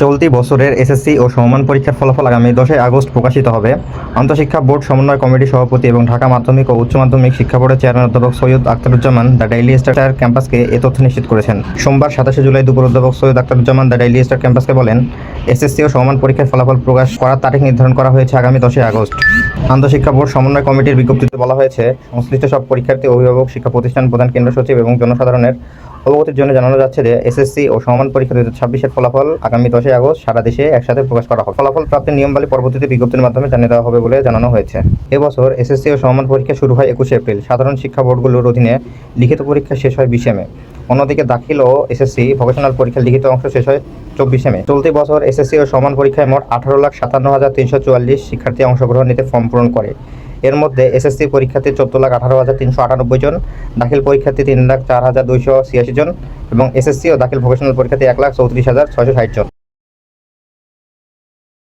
চলতি বছরের এসএসসি ও সমমান পরীক্ষার ফলাফল আগামী 10 আগস্ট প্রকাশিত হবে। আন্তঃশিক্ষা বোর্ড সমন্বয় কমিটির সভাপতি এবং ঢাকা মাধ্যমিক ও উচ্চ মাধ্যমিক শিক্ষা বোর্ডের চেয়ারম্যান অধ্যাপক Syed Akhtaruzzaman the daily star ক্যাম্পাসকে এ তথ্য নিশ্চিত করেছেন। সোমবার 27 জুলাই দুপুর অধ্যাপক Syed Akhtaruzzaman the daily star ক্যাম্পাসকে বলেন, এসএসসি ও সমমান পরীক্ষার ফলাফল প্রকাশ করার তারিখ নির্ধারণ করা হয়েছে আগামী 10 আগস্ট। আন্তঃশিক্ষা বোর্ড সমন্বয় কমিটির বিজ্ঞপ্তিতে বলা হয়েছে, সংশ্লিষ্ট সব পরীক্ষার্থী, অভিভাবক, শিক্ষা প্রতিষ্ঠান প্রধান, কেন্দ্র সচিব এবং জনসাধারণের অবগতির জন্য জানানো যাচ্ছে যে এসএসসি ও সমমান পরীক্ষা 2026-এর ফলাফল আগামী 10 আগস্ট সারা দেশে একসাথে প্রকাশ করা হবে। ফলাফল প্রাপ্তির নিয়মাবলী পরবর্তীতে বিজ্ঞপ্তির মাধ্যমে জানিয়ে দেওয়া হবে বলে জানানো হয়েছে। এবছর এসএসসি ও সমমান পরীক্ষা শুরু হয় 21 এপ্রিল। সাধারণ শিক্ষা বোর্ডগুলোর অধীনে লিখিত পরীক্ষা শেষ হয় 20 মে। অন্যদিকে দাখিল ও এসএসসি ভোকেশনাল পরীক্ষার লিখিত অংশ শেষ হয় 24 মে। চলতি বছর এসএসসি ও সমান পরীক্ষায় মোট 18,57,344 শিক্ষার্থী অংশগ্রহণ নিতে ফর্ম পূরণ করে। এর মধ্যে এসএসসি পরীক্ষার্থী 14,18,398 জন, দাখিল পরীক্ষার্থী 3,04,286 জন এবং এসএসসি ও দাখিল ভোকেশনাল পরীক্ষার্থী 1,34,660 জন।